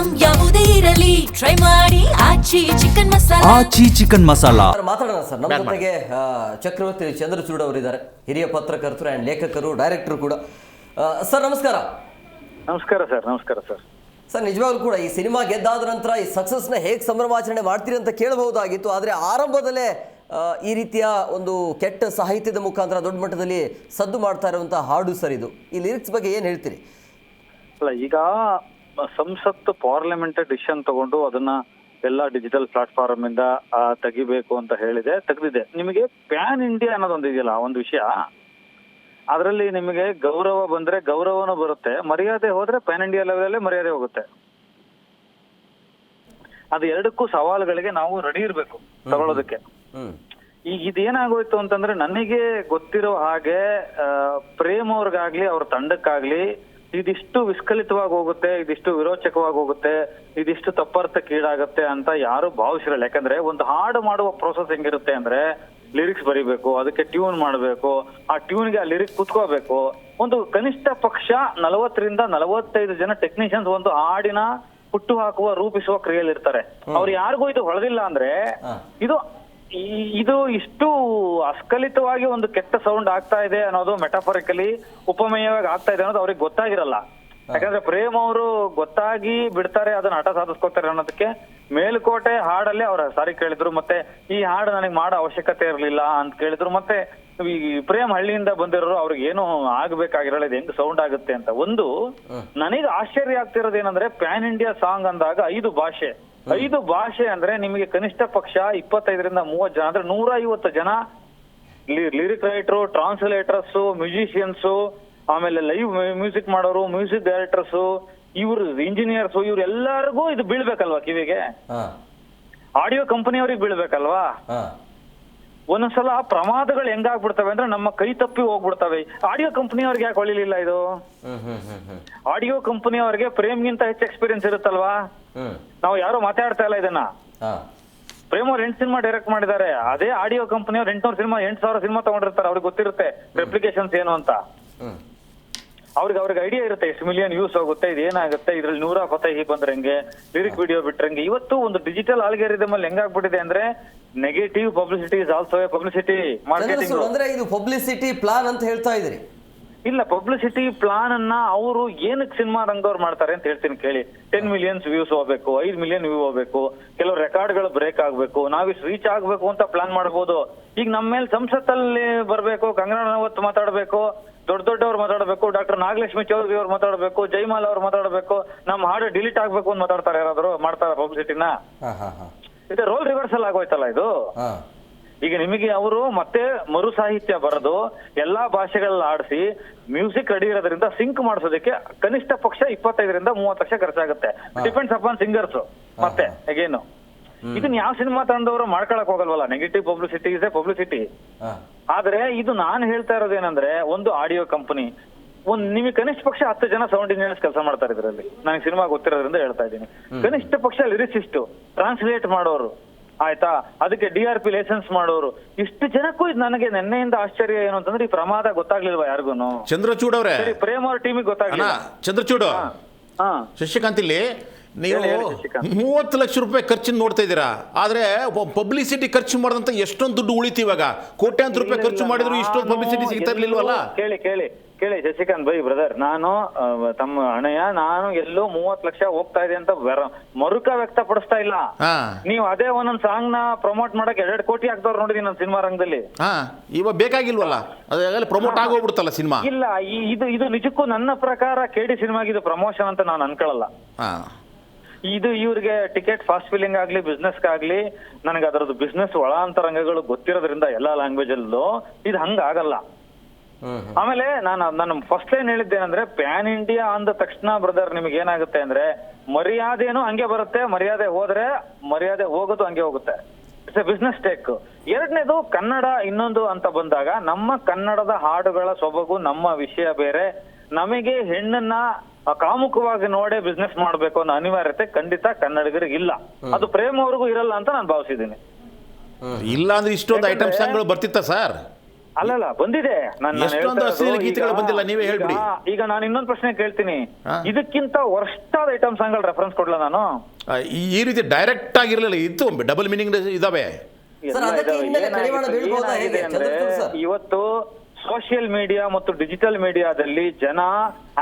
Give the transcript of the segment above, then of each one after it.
Item ಯಾವುದೇ ಇರಲಿ try ಮಾಡಿ ಆಚಿ ಚಿಕನ್ ಮಸಾಲಾ. ಆಚಿ ಚಿಕನ್ ಮಸಾಲಾ. ಮಾತಾಡೋಣ ಸರ್. ನಮ್ಮ ಜೊತೆಗೆ ಚಕ್ರವರ್ತಿ ಚಂದ್ರಚೂಡ್ ಅವರಿದ್ದಾರೆ, ಹಿರಿಯ ಪತ್ರಕರ್ತರು ಆ್ಯಂಡ್ ಲೇಖಕರು, ಡೈರೆಕ್ಟರ್ ಕೂಡ. ಸರ್ ನಮಸ್ಕಾರ. ನಮಸ್ಕಾರ ಸರ್. ನಮಸ್ಕಾರ ಸರ್. ಸರ್ ನಿಜವಾಗ್ಲೂ ಕೂಡ ಈ ಸಿನಿಮಾ ಗೆದ್ದಾದ ನಂತರ ಈ ಸಕ್ಸಸ್ನ ಹೇಗೆ ಸಂಭ್ರಮಾಚರಣೆ ಮಾಡ್ತೀರಿ ಅಂತ ಕೇಳಬಹುದಾಗಿತ್ತು. ಆದರೆ ಆರಂಭದಲ್ಲೇ ಈ ರೀತಿಯ ಒಂದು ಕೆಟ್ಟ ಸಾಹಿತ್ಯದ ಮುಖಾಂತರ ದೊಡ್ಡ ಮಟ್ಟದಲ್ಲಿ ಸದ್ದು ಮಾಡ್ತಾ ಇರುವಂಥ ಹಾಡು ಸರ್ ಇದು. ಈ ಲಿರಿಕ್ಸ್ ಬಗ್ಗೆ ಏನು ಹೇಳ್ತೀರಿ? ಅಲ್ಲ, ಈಗ ಸಂಸತ್ತು ಪಾರ್ಲಿಮೆಂಟ್ ಡಿಸಿಷನ್ ತಗೊಂಡು ಅದನ್ನ ಎಲ್ಲ ಡಿಜಿಟಲ್ ಪ್ಲಾಟ್ಫಾರ್ಮ್ ಇಂದ ತೆಗಿಬೇಕು ಅಂತ ಹೇಳಿದೆ, ತೆಗೆದಿದೆ. ನಿಮಗೆ ಪ್ಯಾನ್ ಇಂಡಿಯಾ ಅನ್ನೋದೊಂದು ಇದೆಯಲ್ಲ, ಒಂದು ವಿಷಯ, ಅದರಲ್ಲಿ ನಿಮಗೆ ಗೌರವ ಬಂದ್ರೆ ಗೌರವನೂ ಬರುತ್ತೆ, ಮರ್ಯಾದೆ ಹೋದ್ರೆ ಪ್ಯಾನ್ ಇಂಡಿಯಾ ಲೆವೆಲಲ್ಲೇ ಮರ್ಯಾದೆ ಹೋಗುತ್ತೆ. ಅದು ಎರಡಕ್ಕೂ ಸವಾಲುಗಳಿಗೆ ನಾವು ರೆಡಿ ಇರ್ಬೇಕು ತಗೊಳ್ಳೋದಕ್ಕೆ. ಈಗ ಇದೇನಾಗೋಯ್ತು ಅಂತಂದ್ರೆ, ನನಗೆ ಗೊತ್ತಿರೋ ಹಾಗೆ ಪ್ರೇಮ್ ಅವ್ರಿಗಾಗ್ಲಿ ಅವ್ರ ತಂಡಕ್ಕಾಗ್ಲಿ ಇದಿಷ್ಟು ವಿಸ್ಕಲಿತವಾಗಿ ಹೋಗುತ್ತೆ, ಇದಿಷ್ಟು ವಿರೋಚಕವಾಗಿ ಹೋಗುತ್ತೆ, ಇದಿಷ್ಟು ತಪ್ಪರ್ಥಕ್ಕೀಡಾಗತ್ತೆ ಅಂತ ಯಾರು ಭಾವಿಸಿರಲ್ಲ. ಯಾಕಂದ್ರೆ ಒಂದು ಹಾಡು ಮಾಡುವ ಪ್ರೋಸೆಸ್ ಹೆಂಗಿರುತ್ತೆ ಅಂದ್ರೆ, ಲಿರಿಕ್ಸ್ ಬರಿಬೇಕು, ಅದಕ್ಕೆ ಟ್ಯೂನ್ ಮಾಡಬೇಕು, ಆ ಟ್ಯೂನ್ಗೆ ಆ ಲಿರಿಕ್ಸ್ ಕುತ್ಕೋಬೇಕು. ಒಂದು ಕನಿಷ್ಠ ಪಕ್ಷ 40ರಿಂದ 45 ಜನ ಟೆಕ್ನಿಷಿಯನ್ಸ್ ಒಂದು ಹಾಡಿನ ಹುಟ್ಟು ಹಾಕುವ ರೂಪಿಸುವ ಕ್ರಿಯೆಯಲ್ಲಿ ಇರ್ತಾರೆ. ಅವ್ರು ಯಾರಿಗೂ ಇದು ಹೊಳೆದಿಲ್ಲ ಅಂದ್ರೆ ಇದು ಇಷ್ಟು ಅಸ್ಖಲಿತವಾಗಿ ಒಂದು ಕೆಟ್ಟ ಸೌಂಡ್ ಆಗ್ತಾ ಇದೆ ಅನ್ನೋದು, ಮೆಟಾಫರಿಕಲಿ ಉಪಮೇಯವಾಗಿ ಆಗ್ತಾ ಇದೆ ಅನ್ನೋದು ಅವ್ರಿಗೆ ಗೊತ್ತಾಗಿರಲ್ಲ. ಯಾಕಂದ್ರೆ ಪ್ರೇಮ್ ಅವರು ಗೊತ್ತಾಗಿ ಬಿಡ್ತಾರೆ, ಅದನ್ನ ಹಠ ಸಾಧಿಸ್ಕೊತಾರೆ ಅನ್ನೋದಕ್ಕೆ ಮೇಲುಕೋಟೆ ಹಾಡಲ್ಲೇ ಅವ್ರ ಸಾರಿ ಕೇಳಿದ್ರು. ಮತ್ತೆ ಈ ಹಾಡು ನನಗೆ ಮಾಡೋ ಅವಶ್ಯಕತೆ ಇರಲಿಲ್ಲ ಅಂತ ಕೇಳಿದ್ರು. ಮತ್ತೆ ಈ ಪ್ರೇಮ್ ಹಳ್ಳಿಯಿಂದ ಬಂದಿರೋರು ಅವ್ರಿಗೆ ಏನು ಆಗ್ಬೇಕಾಗಿರಲ್ಲ, ಇದು ಹೆಂಗ್ ಸೌಂಡ್ ಆಗುತ್ತೆ ಅಂತ. ಒಂದು ನನಗೆ ಆಶ್ಚರ್ಯ ಆಗ್ತಿರೋದು ಏನಂದ್ರೆ, ಪ್ಯಾನ್ ಇಂಡಿಯಾ ಸಾಂಗ್ ಅಂದಾಗ 5 ಭಾಷೆ. 5 ಭಾಷೆ ಅಂದ್ರೆ ನಿಮಗೆ ಕನಿಷ್ಠ ಪಕ್ಷ 25ರಿಂದ 30 ಜನ, ಅಂದ್ರೆ 150 ಜನ ಲಿರಿಕ್ ರೈಟರು, ಟ್ರಾನ್ಸ್ಲೇಟರ್ಸ್, ಮ್ಯೂಸಿಷಿಯನ್ಸ್, ಆಮೇಲೆ ಲೈವ್ ಮ್ಯೂಸಿಕ್ ಮಾಡೋರು, ಮ್ಯೂಸಿಕ್ ಡೈರೆಕ್ಟರ್ಸ್, ಇವ್ರು ಇಂಜಿನಿಯರ್ಸ್, ಇವ್ರೆಲ್ಲರಿಗೂ ಇದು ಬೀಳ್ಬೇಕಲ್ವಾ ಕಿವಿಗೆ. ಆಡಿಯೋ ಕಂಪನಿಯವ್ರಿಗೆ ಬೀಳ್ಬೇಕಲ್ವಾ. ಒಂದೊಂದ್ಸಲ ಪ್ರಮಾದಗಳು ಹೆಂಗಾಗ್ಬಿಡ್ತವೆ ಅಂದ್ರೆ ನಮ್ಮ ಕೈ ತಪ್ಪಿ ಹೋಗ್ಬಿಡ್ತವೆ. ಆಡಿಯೋ ಕಂಪನಿಯವ್ರಿಗೆ ಯಾಕೆ ಹೊಳಿಲಿಲ್ಲ ಇದು? ಆಡಿಯೋ ಕಂಪನಿಯವ್ರಿಗೆ ಪ್ರೇಮ್ಗಿಂತ ಹೆಚ್ಚು ಎಕ್ಸ್ಪೀರಿಯನ್ಸ್ ಇರುತ್ತಲ್ವಾ. ನಾವು ಯಾರು ಮಾತಾಡ್ತಾ ಇಲ್ಲ ಇದನ್ನ. ಪ್ರೇಮ್ ಅವ್ರು 8 ಸಿನಿಮಾ ಡೈರೆಕ್ಟ್ ಮಾಡಿದ್ದಾರೆ. ಅದೇ ಆಡಿಯೋ ಕಂಪನಿಯವ್ರು 8,000 ಸಿನಿಮಾ ತಗೊಂಡಿರ್ತಾರೆ. ಅವ್ರಿಗೆ ಗೊತ್ತಿರುತ್ತೆ ರೆಪ್ಲಿಕೇಶನ್ಸ್ ಏನು ಅಂತ. ಅವ್ರಿಗೆ ಐಡಿಯಾ ಇರುತ್ತೆ, ಎಷ್ಟು ಮಿಲಿಯನ್ ವ್ಯೂಸ್ ಹೋಗುತ್ತೆ, ಇದು ಏನಾಗುತ್ತೆ, ಇದ್ರಲ್ಲಿ 100 ಫತಹಿ ಬಂದ್ರಂಗೆ, ಲಿರಿಕ್ ವಿಡಿಯೋ ಬಿಟ್ರಂಗೆ. ಇವತ್ತು ಒಂದು ಡಿಜಿಟಲ್ ಆಲ್ಗಾರಿದಮ್ ಅಲ್ಲಿ ಹೆಂಗಾಗ್ಬಿಟ್ಟಿದೆ ಅಂದ್ರೆ, negative publicity is also A publicity marketing. ಅಂದ್ರೆ ಇದು ಪಬ್ಲಿಸಿಟಿ ಪ್ಲಾನ್ ಅಂತ ಹೇಳ್ತಾ ಇದ್ರಿ? ಇಲ್ಲ, ಪಬ್ಲಿಸಿಟಿ ಪ್ಲಾನ್ ಅನ್ನ ಅವರು ಏನಕ್ಕೆ ಸಿನಿಮಾ ರಂಗದವ್ರು ಮಾಡ್ತಾರೆ ಅಂತ ಹೇಳ್ತೀನಿ ಕೇಳಿ. 10 ಮಿಲಿಯನ್ಸ್ ವ್ಯೂಸ್ ಹೋಗ್ಬೇಕು, 5 ಮಿಲಿಯನ್ ವ್ಯೂ ಹೋಗ್ಬೇಕು, ಕೆಲವು ರೆಕಾರ್ಡ್ಗಳು ಬ್ರೇಕ್ ಆಗ್ಬೇಕು, ನಾವಿಷ್ಟು ರೀಚ್ ಆಗ್ಬೇಕು ಅಂತ ಪ್ಲಾನ್ ಮಾಡ್ಬೋದು. ಈಗ ನಮ್ಮ ಮೇಲೆ ಸಂಸತ್ತಲ್ಲಿ ಬರ್ಬೇಕು, ಕಂಗನಾ ರನೌತ್ ಮಾತಾಡ್ಬೇಕು, ದೊಡ್ಡವ್ರು ಮಾತಾಡ್ಬೇಕು, ಡಾಕ್ಟರ್ ನಾಗಲಕ್ಷ್ಮಿ ಚೌಧರಿ ಅವ್ರು ಮಾತಾಡ್ಬೇಕು, ಜೈಮಾಲ್ ಅವ್ರು ಮಾತಾಡ್ಬೇಕು, ನಮ್ಮ ಹಾಡು ಡಿಲೀಟ್ ಆಗ್ಬೇಕು ಅಂತ ಮಾತಾಡ್ತಾರೆ. ಯಾರಾದ್ರು ಮಾಡ್ತಾರೆ ಪಬ್ಲಿಸಿಟಿನ? ಇದು ರೋಲ್ ರಿವರ್ಸಲ್ ಆಗೋಯ್ತಲ್ಲ ಇದು. ಈಗ ನಿಮಗೆ ಅವರು ಮತ್ತೆ ಮರು ಸಾಹಿತ್ಯ ಬರೆದು ಎಲ್ಲಾ ಭಾಷೆಗಳಲ್ಲಿ ಆಡಿಸಿ ಮ್ಯೂಸಿಕ್ ರೆಡಿ ಇರೋದ್ರಿಂದ ಸಿಂಕ್ ಮಾಡಿಸೋದಕ್ಕೆ ಕನಿಷ್ಠ ಪಕ್ಷ 25ರಿಂದ 30 ಲಕ್ಷ ಖರ್ಚಾಗುತ್ತೆ. Depends upon singers. ಮತ್ತೆ ಹೇಗೇನು ಇದನ್ನ ಯಾವ ಸಿನಿಮಾ ತಂದವರು ಮಾಡ್ಕೊಳಕ್ ಹೋಗಲ್ವಲ್ಲ. Negative publicity is a publicity. ಆದ್ರೆ ಇದು ನಾನು ಹೇಳ್ತಾ ಇರೋದೇನಂದ್ರೆ, ಒಂದು ಆಡಿಯೋ ಕಂಪನಿ ನಿಮಗೆ ಕನಿಷ್ಠ ಪಕ್ಷ 10 ಜನ ಸೌಂಡ್ ಇಂಜಿನಿಯರ್ಸ್ ಕೆಲಸ ಮಾಡ್ತಾರೆ ಇದರಲ್ಲಿ. ನನಗೆ ಸಿನಿಮಾ ಗೊತ್ತಿರೋದ್ರಿಂದ ಹೇಳ್ತಾ ಇದ್ದೀನಿ. ಕನಿಷ್ಠ ಪಕ್ಷ ಲಿರಿಸಿಸ್ಟ್, ಟ್ರಾನ್ಸ್ಲೇಟ್ ಮಾಡೋರು, ಆಯ್ತಾ, ಅದಕ್ಕೆ DRP ಲೈಸೆನ್ಸ್ ಮಾಡೋರು, ಇಷ್ಟು ಜನಕ್ಕೂ ಇದು ನನಗೆ ನಿನ್ನೆಯಿಂದ ಆಶ್ಚರ್ಯ ಏನು ಅಂತಂದ್ರೆ, ಈ ಪ್ರಮಾದ ಗೊತ್ತಾಗ್ಲಿಲ್ವಾ ಯಾರಿಗೂನು? ಚಂದ್ರಚೂಡ್ ಅವ್ರೆ, ಪ್ರೇಮ್ ಅವ್ರ ಟೀಮಿಗೆ ಗೊತ್ತಾಗ್ಲಿಲ್ಲ. ಚಂದ್ರಚೂಡ್, ಶಶಿಕಾಂತ್, ಇಲ್ಲಿ ನೀವು 30 ಲಕ್ಷ ರೂಪಾಯಿ ಖರ್ಚಿನ ನೋಡ್ತಾ ಇದ್ದೀರಾ, ಆದ್ರೆ ಪಬ್ಲಿಸಿಟಿ ಖರ್ಚು ಮಾಡಿದಂತ ಎಷ್ಟೊಂದು ದುಡ್ಡು ಉಳಿತು. ಇವಾಗ ಕೋಟ್ಯಾಂತರ ರೂಪಾಯಿ ಖರ್ಚು ಮಾಡಿದ್ರು ಇಷ್ಟೊಂದು ಪಬ್ಲಿಸಿಟಿ ಸಿಗ್ತಾ ಇರ್ಲಿಲ್ವಲ್ಲ. ಕೇಳಿ ಶಶಿಕಾಂತ್ ಬೈ ಬ್ರದರ್, ನಾನು ತಮ್ಮ ಅಣ್ಣಯ್ಯ, ನಾನು ಎಲ್ಲೋ 30 ಲಕ್ಷ ಹೋಗ್ತಾ ಇದೆ ಅಂತ ಮರುಕ ವ್ಯಕ್ತಪಡಿಸ್ತಾ ಇಲ್ಲ. ನೀವು ಅದೇ ಒಂದೊಂದ್ ಸಾಂಗ್ ನ ಪ್ರಮೋಟ್ ಮಾಡಕ್ 2 ಕೋಟಿ ಹಾಕ್ದವ್ರು ನೋಡಿದೀನಿ ನಾನು ಸಿನಿಮಾ ರಂಗದಲ್ಲಿ. ಇವಾಗ ಬೇಕಾಗಿಲ್ವಲ್ಲ, ಅದಾಗಲೇ ಪ್ರಮೋಟ್ ಆಗೋಗ್ಬಿಡ್ತಲ್ಲ ಸಿನಿಮಾ. ಇಲ್ಲ, ಇದು ನಿಜಕ್ಕೂ ನನ್ನ ಪ್ರಕಾರ KD ಸಿನಿಮಾಗೆ ಇದು ಪ್ರಮೋಷನ್ ಅಂತ ನಾನು ಅನ್ಕೊಳ್ಳಲ್ಲ. ಇದು ಇವ್ರಿಗೆ ಟಿಕೆಟ್ ಫಾಸ್ಟ್ ಫಿಲ್ಲಿಂಗ್ ಆಗ್ಲಿ, ಬಿಸ್ನೆಸ್ ಆಗ್ಲಿ, ನನಗೆ ಅದರದ್ದು ಬಿಸ್ನೆಸ್ ಒಳಾಂತರಂಗಗಳು ಗೊತ್ತಿರೋದ್ರಿಂದ ಎಲ್ಲಾ ಲ್ಯಾಂಗ್ವೇಜ್ ಅಲ್ಲೂ ಇದು ಹಂಗ ಆಗಲ್ಲ. ಆಮೇಲೆ ನಾನು ಫಸ್ಟ್ ಲೈನ್ ಹೇಳಿದ್ದೇನೆಂದ್ರೆ, ಪ್ಯಾನ್ ಇಂಡಿಯಾ ಅಂದ ತಕ್ಷಣ ಬ್ರದರ್ ನಿಮ್ಗೆ ಏನಾಗುತ್ತೆ ಅಂದ್ರೆ, ಮರ್ಯಾದೆನೂ ಹಂಗೆ ಬರುತ್ತೆ, ಮರ್ಯಾದೆ ಹೋದ್ರೆ ಮರ್ಯಾದೆ ಹೋಗೋದು ಹಂಗೆ ಹೋಗುತ್ತೆ. It's A business take. ಎರಡನೇದು ಕನ್ನಡ ಇನ್ನೊಂದು ಅಂತ ಬಂದಾಗ, ನಮ್ಮ ಕನ್ನಡದ ಹಾಡುಗಳ ಸೊಬಗು, ನಮ್ಮ ವಿಷಯ ಬೇರೆ. ನಮಗೆ ಹೆಣ್ಣನ್ನ ಕಾಮುಕವಾಗಿ ನೋಡೇ ಬಿಸ್ನೆಸ್ ಮಾಡ್ಬೇಕು ಅನ್ನೋ ಅನಿವಾರ್ಯತೆ ಖಂಡಿತ ಕನ್ನಡಿಗರಿಗೆ ಇಲ್ಲ. ಅದು ಪ್ರೇಮ್ ಅವ್ರಿಗೂ ಇರಲ್ಲ ಅಂತ ನಾನು ಭಾವಿಸಿದ್ದೀನಿ. ಇಲ್ಲ ಅಂದ್ರೆ ಇಷ್ಟೊಂದು ಐಟಮ್ ಸಾಂಗ್ಗಳು ಬರ್ತಿತ್ತ ಸರ್? ಅಲ್ಲಲ್ಲ ಬಂದಿದೆ. ಎಷ್ಟೊಂದು ಅಶ್ಲೀಲ ಗೀತೆಗಳು ಬಂದಿಲ್ಲ, ನೀವೇ ಹೇಳ್ಬಿಡಿ. ಈಗ ನಾನು ಇನ್ನೊಂದು ಪ್ರಶ್ನೆ ಕೇಳ್ತೀನಿ, ಹಾ. ಇದಕ್ಕಿಂತ ವರ್ಸ್ಟ್ ಆದ ಐಟಮ್ ಸಾಂಗ್ ರೆಫರೆನ್ಸ್ ಕೊಡ್ಲ ನಾನು? ಈ ರೀತಿ ಡೈರೆಕ್ಟ್ ಆಗಿರಲಿಲ್ಲ, ಇತ್ತು ಡಬಲ್ ಮೀನಿಂಗ್ ಇದಾವೆ. ಸರ್, ಅದಕ್ಕೆ ಹಿನ್ನೆಲೆ ಕಡಿವಾಣ ಬೀಳ್ಬೋದಾ ಹೇಗೆ? ಚಂದ್ರಚೂಡ್ ಸರ್, ಇವತ್ತು ಸೋಷಿಯಲ್ ಮೀಡಿಯಾ ಮತ್ತು ಡಿಜಿಟಲ್ ಮೀಡಿಯಾದಲ್ಲಿ ಜನ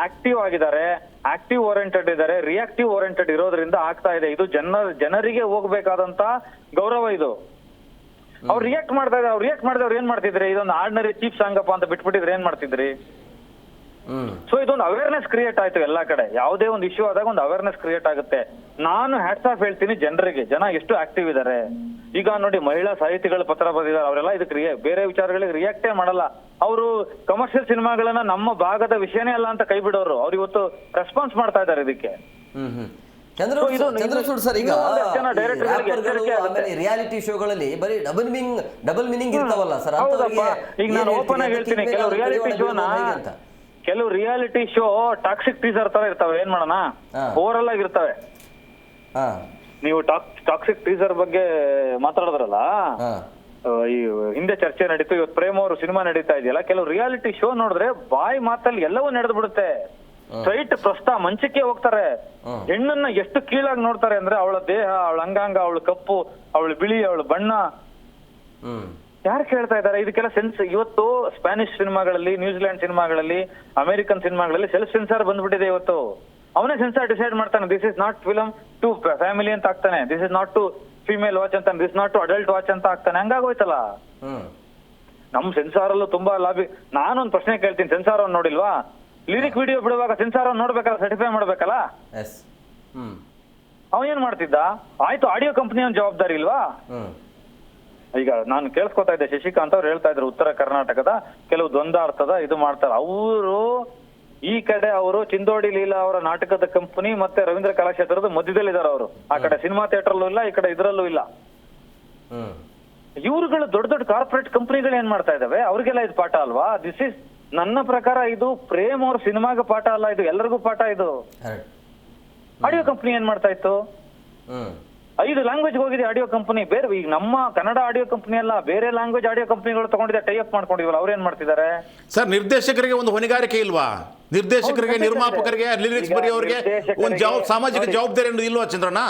ಆಕ್ಟಿವ್ ಆಗಿದ್ದಾರೆ, ಆಕ್ಟಿವ್ ಓರಿಯೆಂಟೆಡ್ ಇದ್ದಾರೆ, ರಿಯಾಕ್ಟಿವ್ ಓರಿಯೆಂಟೆಡ್ ಇರೋದ್ರಿಂದ ಆಗ್ತಾ ಇದೆ. ಇದು ಜನರಿಗೆ ಹೋಗ್ಬೇಕಾದಂತ ಗೌರವ ಇದು. ಅವ್ರು ರಿಯಾಕ್ಟ್ ಮಾಡ್ತಾ ಇದ್ದಾರೆ. ಅವ್ರು ರಿಯಾಕ್ಟ್ ಮಾಡಿದವ್ರು ಏನ್ ಮಾಡ್ತಿದ್ರಿ? ಇದೊಂದು ಆರ್ಡಿನರಿ ಚೀಪ್ ಸಾಂಗಪ್ಪ ಅಂತ ಬಿಟ್ಬಿಟ್ಟಿದ್ರೆ ಏನ್ ಮಾಡ್ತಿದ್ರಿ? ಸೊ ಇದೊಂದು ಅವೇರ್ನೆಸ್ ಕ್ರಿಯೇಟ್ ಆಯ್ತು ಎಲ್ಲಾ ಕಡೆ. ಯಾವುದೇ ಒಂದು ಇಶ್ಯೂ ಆದಾಗ ಒಂದು ಅವೇರ್ನೆಸ್ ಕ್ರಿಯೇಟ್ ಆಗುತ್ತೆ. ನಾನು ಹ್ಯಾಟ್ಸ್ ಆಫ್ ಹೇಳ್ತೀನಿ ಜನರಿಗೆ, ಜನ ಎಷ್ಟು ಆಕ್ಟಿವ್ ಇದ್ದಾರೆ. ಈಗ ನೋಡಿ, ಮಹಿಳಾ ಸಾಹಿತಿಗಳು ಪತ್ರ ಬರೆದಿದ್ದಾರೆ, ಅವರೆಲ್ಲ ಇದಕ್ಕೆ ಬೇರೆ ವಿಚಾರಗಳಿಗೆ ರಿಯಾಕ್ಟೇ ಮಾಡಲ್ಲ. ಅವರು ಕಮರ್ಷಿಯಲ್ ಸಿನಿಮಾಗಳನ್ನ ನಮ್ಮ ಭಾಗದ ವಿಷಯನೇ ಅಲ್ಲ ಅಂತ ಕೈ ಬಿಡೋರು. ಅವ್ರು ಇವತ್ತು ರೆಸ್ಪಾನ್ಸ್ ಮಾಡ್ತಾ ಇದ್ದಾರೆ ಇದಕ್ಕೆ. ಚಂದ್ರಚೂಡ್ ಸರ್, ಈಗ ರಿಯಾಲಿಟಿ ಶೋಗಳಲ್ಲಿ ಬರೀ ಡಬಲ್ ಮೀನಿಂಗ್ ಇರ್ತಾವಲ್ಲ ಸರ್? ಈಗ ನಾನು ಓಪನ್ ಆಗಿ ಹೇಳ್ತೀನಿ, ಕೆಲವು ರಿಯಾಲಿಟಿ ಶೋ ಟಾಕ್ಸಿಕ್ ಟೀಸರ್ ತರ ಇರ್ತಾವೆ. ಏನ್ ಮಾಡೋಣ, ಓವರಲ್ ಆಗಿರ್ತವೆ. ನೀವು ಟಾಕ್ಸಿಕ್ ಟೀಸರ್ ಬಗ್ಗೆ ಮಾತಾಡಿದ್ರಲ್ಲ, ಈ ಹಿಂದೆ ಚರ್ಚೆ ನಡೀತು, ಇವತ್ತು ಪ್ರೇಮ್ ಅವರು ಸಿನಿಮಾ ನಡೀತಾ ಇದೆಯಲ್ಲ, ಕೆಲವು ರಿಯಾಲಿಟಿ ಶೋ ನೋಡಿದ್ರೆ ಬಾಯಿ ಮಾತಲ್ಲಿ ಎಲ್ಲವೂ ನಡೆದು ಬಿಡುತ್ತೆ. ಸ್ಟ್ರೈಟ್ ಪ್ರಸ್ತ ಮಂಚಕ್ಕೆ ಹೋಗ್ತಾರೆ. ಹೆಣ್ಣನ್ನ ಎಷ್ಟು ಕೀಳಾಗಿ ನೋಡ್ತಾರೆ ಅಂದ್ರೆ, ಅವಳ ದೇಹ, ಅವಳ ಅಂಗಾಂಗ, ಅವಳ ಕಪ್ಪು, ಅವಳ ಬಿಳಿ, ಅವಳ ಬಣ್ಣ. ಯಾರು ಕೇಳ್ತಾ ಇದ್ದಾರೆ ಇದಕ್ಕೆಲ್ಲ? ಸೆನ್ಸ್ ಇವತ್ತು ಸ್ಪ್ಯಾನಿಷ್ ಸಿನಿಮಾಗಳಲ್ಲಿ, ನ್ಯೂಜಿಲೆಂಡ್ ಸಿನಿಮಾಗಳಲ್ಲಿ, ಅಮೆರಿಕನ್ ಸಿನಿಮಾಗಳಲ್ಲಿ ಸೆಲ್ಫ್ ಸೆನ್ಸಾರ್ ಬಂದ್ಬಿಟ್ಟಿದೆ. ಇವತ್ತು ಅವನೇ ಸೆನ್ಸಾರ್ ಡಿಸೈಡ್ ಮಾಡ್ತಾನೆ. This is not film to family ಅಂತ ಆಗ್ತಾನೆ, this is not to female watch ಅಂತ, this not to adult watch ಅಂತ ಆಗ್ತಾನೆ. ಹಂಗಾಗೋಯ್ತಲ್ಲ. ನಮ್ ಸೆನ್ಸಾರ್ ಅಲ್ಲೂ ತುಂಬಾ ಲಾಬಿ. ನಾನೊಂದು ಪ್ರಶ್ನೆ ಕೇಳ್ತೀನಿ, ಸೆನ್ಸಾರ್ ಅವ್ನು ನೋಡಿಲ್ವಾ? ಲಿರಿಕ್ ವಿಡಿಯೋ ಬಿಡುವಾಗ ಸೆನ್ಸಾರ್ ಅವ್ನು ನೋಡ್ಬೇಕಲ್ಲ, ಸರ್ಟಿಫೈ ಮಾಡ್ಬೇಕಲ್ಲ. ಅವನ್ ಏನ್ ಮಾಡ್ತಿದ್ದ? ಆಯ್ತು, ಆಡಿಯೋ ಕಂಪನಿ ಅವ್ನ ಜವಾಬ್ದಾರಿ ಇಲ್ವಾ? ಈಗ ನಾನು ಕೇಳಿಸ್ಕೊತಾ ಇದ್ದೆ, ಶಶಿಕಾಂತ್ ಅವ್ರು ಹೇಳ್ತಾ ಇದ್ರು, ಉತ್ತರ ಕರ್ನಾಟಕದ ಕೆಲವು ದ್ವಂದ್ವಾರ್ಥದ ಇದು ಮಾಡ್ತಾರೆ ಅವರು. ಈ ಕಡೆ ಅವರು ಚಿಂದೋಡಿ ಲೀಲಾ ಅವರ ನಾಟಕದ ಕಂಪನಿ ಮತ್ತೆ ರವೀಂದ್ರ ಕಲಾಕ್ಷೇತ್ರದ ಮಧ್ಯದಲ್ಲಿದ್ದಾರೆ ಅವರು. ಆ ಕಡೆ ಸಿನಿಮಾ ಥಿಯೇಟರ್ಲ್ಲೂ ಇಲ್ಲ, ಈ ಕಡೆ ಇದ್ರಲ್ಲೂ ಇಲ್ಲ. ಇವ್ರುಗಳು ದೊಡ್ಡ ದೊಡ್ಡ ಕಾರ್ಪೊರೇಟ್ ಕಂಪನಿಗಳು ಏನ್ ಮಾಡ್ತಾ ಇದಾವೆ? ಅವ್ರಿಗೆಲ್ಲ ಇದು ಪಾಠ ಅಲ್ವಾ? ದಿಸ್ ಇಸ್, ನನ್ನ ಪ್ರಕಾರ ಇದು ಪ್ರೇಮ್ ಅವ್ರ ಸಿನಿಮಾಗ ಪಾಠ ಅಲ್ಲ, ಇದು ಎಲ್ಲರಿಗೂ ಪಾಠ. ಇದು ಆಡಿಯೋ ಕಂಪನಿ ಏನ್ ಮಾಡ್ತಾ ಇತ್ತು? 5 ಲ್ಯಾಂಗ್ವೇಜ್ ಹೋಗಿದೆ ಆಡಿಯೋ ಕಂಪನಿ. ಬೇರೆ ಈಗ ನಮ್ಮ ಕನ್ನಡ ಆಡಿಯೋ ಕಂಪನಿ ಅಲ್ಲ, ಬೇರೆ ಲ್ಯಾಂಗ್ವೇಜ್ ಆಡಿಯೋ ಕಂಪನಿಗಳು ತಗೊಂಡಿದೆ, ಟೈ ಅಪ್ ಮಾಡ್ಕೊಂಡಿವಲ್ಲ. ಅವ್ರು ಏನ್ ಮಾಡ್ತಿದ್ದಾರೆ ಸರ್? ನಿರ್ದೇಶಕರಿಗೆ ಒಂದು ಹೊಣೆಗಾರಿಕೆ ಇಲ್ವಾ? ನಿರ್ದೇಶಕರಿಗೆ, ನಿರ್ಮಾಪಕರಿಗೆ, ಲಿರಿಕ್ಸ್ ಬರೆಯೋರಿಗೆ ಒಂದು ಸಾಮಾಜಿಕ ಜವಾಬ್ದಾರಿ ಇಲ್ವಾ ಚಂದ್ರಣ್ಣ?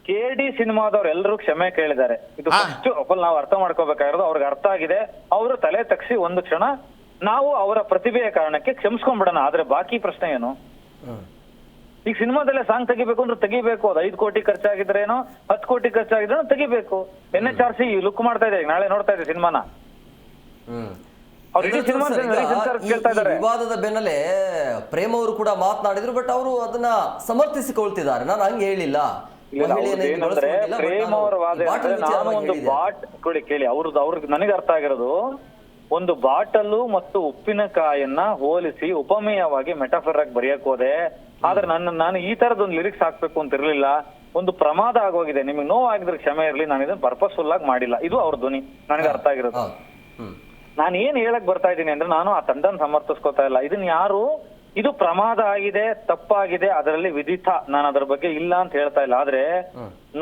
KD ಸಿನಿಮಾದವ್ರು ಎಲ್ಲರೂ ಕ್ಷಮೆ ಕೇಳಿದ್ದಾರೆ. ಇದು ಫಸ್ಟ್ ನಾವು ಅರ್ಥ ಮಾಡ್ಕೋಬೇಕಾಗಿರೋದು. ಅವ್ರಿಗೆ ಅರ್ಥ ಆಗಿದೆ, ಅವರು ತಲೆ ತಗ್ಸಿ ಒಂದು ಕ್ಷಣ ನಾವು ಅವರ ಪ್ರತಿಭೆಯ ಕಾರಣಕ್ಕೆ ಕ್ಷಮಿಸ್ಕೊಂಡ್ಬಿಡೋಣ. ಆದ್ರೆ ಬಾಕಿ ಪ್ರಶ್ನೆ ಏನು? ಈಗ ಸಿನಿಮಾದಲ್ಲೇ ಸಾಂಗ್ ತೆಗಿಬೇಕು ಅಂದ್ರೆ ತೆಗಿಬೇಕು. ಅದು 5 ಕೋಟಿ ಖರ್ಚಾಗಿದ್ರೇನೋ 10 ಕೋಟಿ ಖರ್ಚಾಗಿದ್ರೇನೋ ತೆಗಿಬೇಕು. NHRC ಲುಕ್ ಮಾಡ್ತಾ ಇದೆ, ನಾಳೆ ನೋಡ್ತಾ ಇದೆ ಸಿನಿಮಾನ. ವಿವಾದದ ಬೆನ್ನಲ್ಲೇ ಪ್ರೇಮ್ ಅವರು ಕೂಡ ಮಾತನಾಡಿದ್ರು, ಬಟ್ ಅವರು ಅದನ್ನ ಸಮರ್ಥಿಸಿಕೊಳ್ತಿದ್ದಾರೆ. ನಾನು ಹಂಗೆ ಹೇಳಿಲ್ಲ. ಪ್ರೇಮ್ ಅವರ ವಾದ ನಾನು ಒಂದು ಕೇಳಿ, ಅವ್ರಿಗೆ ನನಗೆ ಅರ್ಥ ಆಗಿರೋದು, ಒಂದು ಬಾಟಲು ಮತ್ತು ಉಪ್ಪಿನಕಾಯನ್ನ ಹೋಲಿಸಿ ಉಪಮೇಯವಾಗಿ ಮೆಟಾಫರ್ ಆಗಿ ಬರೆಯಕ್ ಹೋದೆ. ಆದ್ರೆ ನಾನು ಈ ತರದೊಂದು ಲಿರಿಕ್ಸ್ ಹಾಕ್ಬೇಕು ಅಂತ ಇರ್ಲಿಲ್ಲ. ಒಂದು ಪ್ರಮಾದ ಆಗೋಗಿದೆ, ನಿಮಗೆ ನೋವು ಆಗಿದ್ರೆ ಕ್ಷಮೆ ಇರ್ಲಿ, ನಾನು ಇದನ್ನ ಪರ್ಪಸ್ಫುಲ್ ಆಗಿ ಮಾಡಿಲ್ಲ. ಇದು ಅವ್ರ ಧ್ವನಿ, ನನಗೆ ಅರ್ಥ ಆಗಿರೋದು. ನಾನು ಏನ್ ಹೇಳಕ್ ಬರ್ತಾ ಇದ್ದೀನಿ ಅಂದ್ರೆ, ನಾನು ಆ ತಂಡನ ಸಮರ್ಥಿಸ್ಕೋತಾ ಇಲ್ಲ. ಇದನ್ನ ಯಾರು, ಇದು ಪ್ರಮಾದ ಆಗಿದೆ, ತಪ್ಪಾಗಿದೆ, ಅದರಲ್ಲಿ ವಿಧಿತ, ನಾನು ಅದರ ಬಗ್ಗೆ ಇಲ್ಲ ಅಂತ ಹೇಳ್ತಾ ಇಲ್ಲ. ಆದ್ರೆ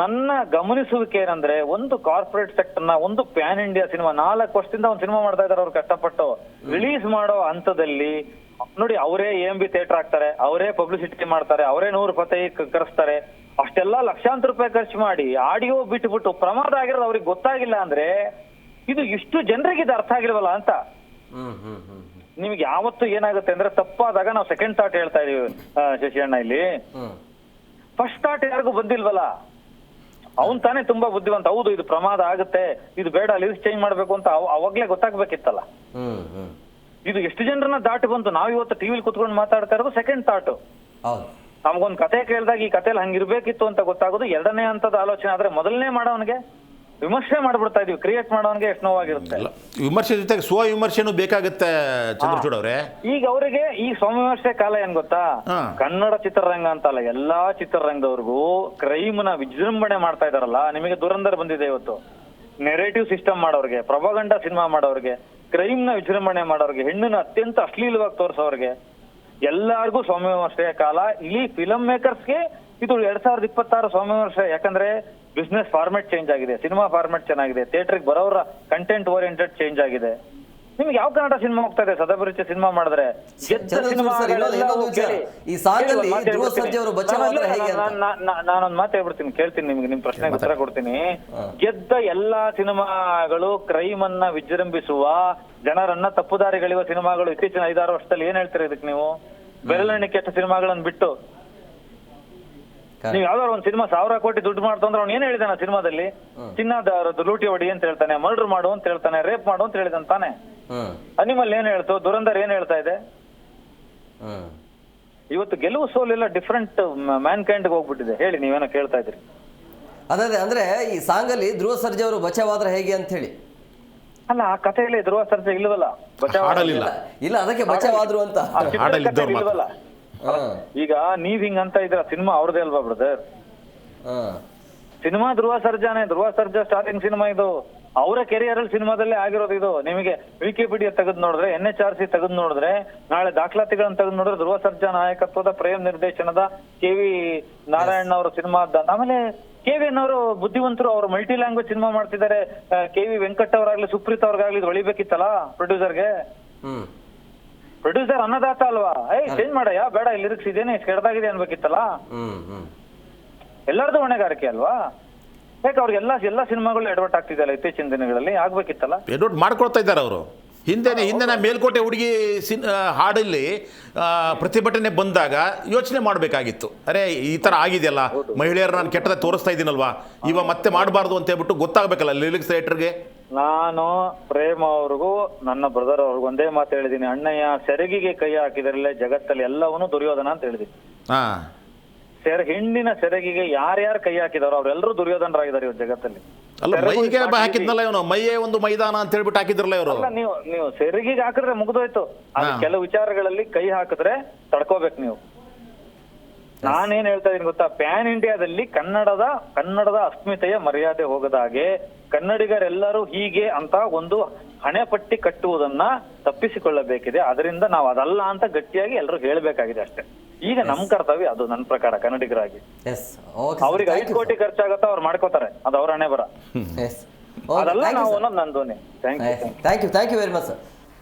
ನನ್ನ ಗಮನಿಸುವಿಕೆ ಏನಂದ್ರೆ, ಒಂದು ಕಾರ್ಪೊರೇಟ್ ಸೆಕ್ಟರ್ನ, ಒಂದು ಪ್ಯಾನ್ ಇಂಡಿಯಾ ಸಿನಿಮಾ, 4 ವರ್ಷದಿಂದ ಒಂದು ಸಿನಿಮಾ ಮಾಡ್ತಾ ಇದಾರೆ ಅವ್ರು ಕಷ್ಟಪಟ್ಟು, ರಿಲೀಸ್ ಮಾಡೋ ಹಂತದಲ್ಲಿ ನೋಡಿ, ಅವರೇ AMB ಥಿಯೇಟರ್ ಹಾಕ್ತಾರೆ, ಅವರೇ ಪಬ್ಲಿಸಿಟಿ ಮಾಡ್ತಾರೆ, ಅವರೇ 100 ಪತೆ ಕರೆಸ್ತಾರೆ. ಅಷ್ಟೆಲ್ಲಾ ಲಕ್ಷಾಂತರ ರೂಪಾಯಿ ಖರ್ಚು ಮಾಡಿ ಆಡಿಯೋ ಬಿಟ್ಬಿಟ್ಟು ಪ್ರಮಾದ ಆಗಿರೋದು ಅವ್ರಿಗೆ ಗೊತ್ತಾಗಿಲ್ಲ ಅಂದ್ರೆ, ಇದು ಇಷ್ಟು ಜನರಿಗೆ ಇದು ಅರ್ಥ ಆಗಿಲ್ವಲ್ಲ ಅಂತ. ನಿಮ್ಗೆ ಯಾವತ್ತು ಏನಾಗುತ್ತೆ ಅಂದ್ರೆ, ತಪ್ಪಾದಾಗ ನಾವು ಸೆಕೆಂಡ್ ಥಾಟ್ ಹೇಳ್ತಾ ಇದೀವಿ ಶಶಿ ಅಣ್ಣ. ಇಲ್ಲಿ ಫಸ್ಟ್ ಥಾಟ್ ಯಾರಿಗೂ ಬಂದಿಲ್ವಲ್ಲ. ಅವನ್ ತಾನೇ ತುಂಬಾ ಬುದ್ಧಿವಂತ. ಹೌದು, ಇದು ಪ್ರಮಾದ ಆಗುತ್ತೆ, ಇದು ಬೇಡ, ಲಿರಿಕ್ಸ್ ಚೇಂಜ್ ಮಾಡ್ಬೇಕು ಅಂತ ಅವಾಗ್ಲೇ ಗೊತ್ತಾಗ್ಬೇಕಿತ್ತಲ್ಲ. ಇದು ಎಷ್ಟು ಜನರನ್ನ ದಾಟಿ ಬಂತು. ನಾವ್ ಇವತ್ತು ಟಿವಿಲಿ ಕುತ್ಕೊಂಡು ಮಾತಾಡ್ತಾ ಇರೋದು ಸೆಕೆಂಡ್ ಥಾಟ್. ನಮ್ಗೊಂದ್ ಕತೆ ಕೇಳಿದಾಗ ಈ ಕಥೆಯಲ್ಲಿ ಹಂಗಿರ್ಬೇಕಿತ್ತು ಅಂತ ಗೊತ್ತಾಗೋದು 2ನೇ ಹಂತದ ಆಲೋಚನೆ. ಆದ್ರೆ ಮೊದಲನೇ ಮಾಡೋವನಿಗೆ ವಿಮರ್ಶೆ ಮಾಡ್ಬಿಡ್ತಾ ಇದೀವಿ, ಕ್ರಿಯೇಟ್ ಮಾಡೋನ್ಗೆ ಎಷ್ಟು ನೋವಾಗಿರುತ್ತೆ. ವಿಮರ್ಶೆ ಜೊತೆಗೆ ಸ್ವ ವಿಮರ್ಶೆನೂ ಬೇಕಾಗುತ್ತೆ ಚಂದ್ರಚೂಡ್ ಅವ್ರೆ. ಈಗ ಅವರಿಗೆ ಈ ಸ್ವವಿಮರ್ಶೆ ಕಾಲ ಏನ್ ಗೊತ್ತಾ, ಕನ್ನಡ ಚಿತ್ರರಂಗ ಅಂತಲ್ಲ, ಎಲ್ಲಾ ಚಿತ್ರರಂಗದವ್ರಿಗೂ ಕ್ರೈಮ್ ನ ವಿಜೃಂಭಣೆ ಮಾಡ್ತಾ ಇದಾರಲ್ಲ. ನಿಮಗೆ ದುರಂಧರ್ ಬಂದಿದೆ ಇವತ್ತು, ನೆರೇಟಿವ್ ಸಿಸ್ಟಮ್ ಮಾಡೋರ್ಗೆ, ಪ್ರೊಪಗಂಡಾ ಸಿನಿಮಾ ಮಾಡೋರ್ಗೆ, ಕ್ರೈಮ್ ನ ವಿಜೃಂಭಣೆ ಮಾಡೋರ್ಗೆ, ಹೆಣ್ಣನ್ನ ಅತ್ಯಂತ ಅಶ್ಲೀಲವಾಗಿ ತೋರಿಸೋರ್ಗೆ, ಎಲ್ಲಾರ್ಗು ಸ್ವವಿಮರ್ಶೆಯ ಕಾಲ. ಇಲ್ಲಿ ಫಿಲಂ ಮೇಕರ್ಸ್ಗೆ ಇದು 2026 ಸ್ವವಿಮರ್ಶೆ. ಯಾಕಂದ್ರೆ ಬಿಸ್ನೆಸ್ ಫಾರ್ಮೆಟ್ ಚೇಂಜ್ ಆಗಿದೆ, ಸಿನಿಮಾ ಫಾರ್ಮೆಟ್ ಚೆನ್ನಾಗಿದೆ, ಥಿಯೇಟರ್ಗೆ ಬರೋರ ಕಂಟೆಂಟ್ ಓರಿಯೆಂಟೆಡ್ ಚೇಂಜ್ ಆಗಿದೆ. ನಿಮ್ಗೆ ಯಾವ ಕನ್ನಡ ಸಿನಿಮಾ ಹೋಗ್ತಾ ಇದೆ ಸದಾಭಿರುಚಿ ಸಿನಿಮಾ ಮಾಡಿದ್ರೆ? ನಾನೊಂದ್ ಮಾತು ಹೇಳ್ಬಿಡ್ತೀನಿ, ಕೇಳ್ತೀನಿ ನಿಮ್ಗೆ, ನಿಮ್ ಪ್ರಶ್ನೆಗೆ ಉತ್ತರ ಕೊಡ್ತೀನಿ. ಗೆದ್ದ ಎಲ್ಲಾ ಸಿನಿಮಾಗಳು ಕ್ರೈಮ್ ಅನ್ನ ವಿಜೃಂಭಿಸುವ, ಜನರನ್ನ ತಪ್ಪುದಾರಿಗಳಿವ ಸಿನಿಮಾಗಳು ಇತ್ತೀಚಿನ 5-6 ವರ್ಷದಲ್ಲಿ ಏನ್ ಹೇಳ್ತೀರಾ ಇದಕ್ಕೆ ನೀವು? ಬೆರಳೆಣ್ಣೆ ಕೆಟ್ಟ ಸಿನಿಮಾಗಳನ್ನ ಬಿಟ್ಟು ನೀವ್ ಯಾವ್ದಾದ್ರು ಒಂದ್ ಸಿನಿಮಾ 1000 ಕೋಟಿ ದುಡ್ಡು ಮಾಡ್ತಂದ್ರೆ ಅವ್ನು ಏನ್ ಹೇಳಿದಾನ ಸಿನಿಮಾದಲ್ಲಿ? ಚಿನ್ನದ ಲೂಟಿ ಹೊಡಿ ಅಂತ ಹೇಳ್ತಾನೆ, ಮರ್ಡರ್ ಮಾಡು ಅಂತ ಹೇಳ್ತಾನೆ, ರೇಪ್ ಮಾಡು ಅಂತ ಹೇಳಿದಾನೆ ತಾನೆ. ಅನಿಮಲ್ ಏನ್ ಹೇಳ್ತು, ದುರಂಧರ್ ಏನ್ ಹೇಳ್ತಾ ಇದೆ? ಇವತ್ತು ಗೆಲುವು ಸೋಲೆಲ್ಲ ಡಿಫ್ರೆಂಟ್ ಮ್ಯಾನ್ ಕೈಂಡ್ ಹೋಗ್ಬಿಟ್ಟಿದೆ. ಹೇಳಿ, ನೀವೇನೋ ಕೇಳ್ತಾ ಇದ್ರಿ. ಅದೇ ಅಂದ್ರೆ ಈ ಸಾಂಗಲ್ಲಿ ಧ್ರುವ ಸರ್ಜಾ ಅವರು ಬಚಾವಾದ್ರೆ ಹೇಗೆ ಅಂತ ಹೇಳಿ. ಅಲ್ಲ, ಆ ಕಥೆಯಲ್ಲಿ ಧ್ರುವ ಸರ್ಜಾ ಇಲ್ವಲ್ಲ, ಇಲ್ಲ ಅದಕ್ಕೆ ಬಚಾವಾದ್ರು ಅಂತ ಇಲ್ವಲ್ಲ. ಈಗ ನೀವ್ ಹಿಂಗ ಅಂತ ಇದ್ರ ಸಿನಿಮಾ ಅವ್ರದೇ ಅಲ್ವಾ brother? Cinema Dhruva Sarja starting cinema ಇದು, ಅವರ ಕೆರಿಯರ್ ಅಲ್ಲಿ ಸಿನಿಮಾದಲ್ಲೇ ಆಗಿರೋದು ಇದು. ನಿಮಗೆ ವಿಕಿಪೀಡಿಯಾ ತೆಗೆದು ನೋಡಿದ್ರೆ, NHRC ತೆಗೆದು ನೋಡಿದ್ರೆ, ನಾಳೆ ದಾಖಲಾತಿಗಳನ್ನ ತೆಗೆದು ನೋಡಿದ್ರೆ ಧ್ರುವ ಸರ್ಜಾ ನಾಯಕತ್ವದ ಪ್ರೇಮ್ ನಿರ್ದೇಶನದ KV ನಾರಾಯಣ್ ಅವರ ಸಿನಿಮಾ. ಆಮೇಲೆ KV ಅವರು ಬುದ್ಧಿವಂತರು, ಅವರು ಮಲ್ಟಿ ಲ್ಯಾಂಗ್ವೇಜ್ ಸಿನಿಮಾ ಮಾಡ್ತಿದ್ದಾರೆ. KV ವೆಂಕಟ್ ಅವರಾಗ್ಲಿ ಸುಪ್ರೀತ್ ಅವ್ರಿಗಾಗ್ಲಿ ಇದು ಹೊಳಿಬೇಕಿತ್ತಲ್ಲ ಪ್ರೊಡ್ಯೂಸರ್ಗೆ. ಪ್ರೊಡ್ಯೂಸರ್ ಅನ್ನದಾತ ಅಲ್ವಾ? ಚೇಂಜ್ ಮಾಡಯ್ಯ, ಬೇಡ ಲಿರಿಕ್ಸ್ ಇದೇನೆ ಕೆಡದಾಗಿದೆ ಅನ್ಬೇಕಿತ್ತಲ್ಲ. ಎಲ್ಲರದು ಹೊಣೆಗಾರಿಕೆ ಅಲ್ವಾ? ಯಾಕೆ ಅವ್ರಿಗೆ ಎಲ್ಲ ಸಿನಿಮಾಗಳು ಎಡವಟ್ ಆಗ್ತಿದೆಯಲ್ಲ ಇತ್ತೀಚಿನ ದಿನಗಳಲ್ಲಿ, ಆಗ್ಬೇಕಿತ್ತಲ್ಲ. ಎಡವಟ್ ಮಾಡ್ಕೊಳ್ತಾ ಇದ್ದಾರೆ ಅವರು. ಹಿಂದೆ ಮೇಲ್ಕೋಟೆ ಹುಡುಗಿ ಹಾಡಲ್ಲಿ ಪ್ರತಿಭಟನೆ ಬಂದಾಗ ಯೋಚನೆ ಮಾಡಬೇಕಾಗಿತ್ತು, ಅರೆ ಈ ಥರ ಆಗಿದೆಯಲ್ಲ, ಮಹಿಳೆಯರು ನಾನು ಕೆಟ್ಟದ ತೋರಿಸ್ತಾ ಇದ್ದೀನಲ್ವಾ, ಇವ ಮತ್ತೆ ಮಾಡಬಾರ್ದು ಅಂತ ಹೇಳ್ಬಿಟ್ಟು ಗೊತ್ತಾಗಬೇಕಲ್ಲ ಲಿರಿಕ್ಸ್ ರೈಟರ್ಗೆ. ನಾನು ಪ್ರೇಮ್ ಅವ್ರಿಗೂ ನನ್ನ ಬ್ರದರ್ ಅವ್ರಿಗೂ ಒಂದೇ ಮಾತು ಹೇಳಿದೀನಿ, ಅಣ್ಣಯ್ಯ ಸೆರಗಿಗೆ ಕೈ ಹಾಕಿದ್ರಲ್ಲೇ ಜಗತ್ತಲ್ಲಿ ಎಲ್ಲವನ್ನೂ ದುರ್ಯೋಧನ ಅಂತ ಹೇಳಿದೀನಿ. ಹೆಣ್ಣಿನ ಸೆರಗಿಗೆ ಯಾರ್ಯಾರು ಕೈ ಹಾಕಿದಾರೋ ಅವರೆಲ್ಲರೂ ದುರ್ಯೋಧನರಾಗಿದ್ದಾರೆ ಇವತ್ತು ಜಗತ್ತಲ್ಲಿ. ಅಲ್ಲ, ಮೈಗೆ ಹಾಕಿದ್ನಲ್ಲ ಇವನು, ಮೈಯೇ ಒಂದು ಮೈದಾನ ಅಂತ ಹೇಳ್ಬಿಟ್ಟು ಹಾಕಿದ್ರಲ್ಲ ಇವರು. ನೀವು ಸೆರಗಿಗೆ ಹಾಕಿದ್ರೆ ಮುಗಿದೋಯ್ತು. ಅದು ಕೆಲವು ವಿಚಾರಗಳಲ್ಲಿ ಕೈ ಹಾಕಿದ್ರೆ ತಡ್ಕೋಬೇಕು ನೀವು. ನಾನೇನ್ ಹೇಳ್ತಾ ಇದೀನಿ ಗೊತ್ತಾ, ಪ್ಯಾನ್ ಇಂಡಿಯಾದಲ್ಲಿ ಕನ್ನಡದ ಅಸ್ಮಿತೆಯ ಮರ್ಯಾದೆ ಹೋಗದ ಹಾಗೆ ಕನ್ನಡಿಗರೆಲ್ಲರೂ ಹೀಗೆ ಅಂತ ಒಂದು ಹಣೆ ಪಟ್ಟಿ ಕಟ್ಟುವುದನ್ನ ತಪ್ಪಿಸಿಕೊಳ್ಳಬೇಕಿದೆ. ಅದರಿಂದ ನಾವು ಅದಲ್ಲ ಅಂತ ಗಟ್ಟಿಯಾಗಿ ಎಲ್ಲರೂ ಹೇಳ್ಬೇಕಾಗಿದೆ ಅಷ್ಟೇ. ಈಗ ನಮ್ ಕರ್ತವ್ಯ ಅದು, ನನ್ನ ಪ್ರಕಾರ ಕನ್ನಡಿಗರಾಗಿ. ಅವ್ರಿಗೆ 5 ಕೋಟಿ ಖರ್ಚಾಗತ್ತ, ಅವ್ರು ಮಾಡ್ಕೋತಾರೆ, ಅದು ಅವ್ರ ಹಣೆ ಬರ. ಅದಲ್ಲ ನಾವು ಅನ್ನೋದು ನಂದೋನೆ. Thank you very much sir.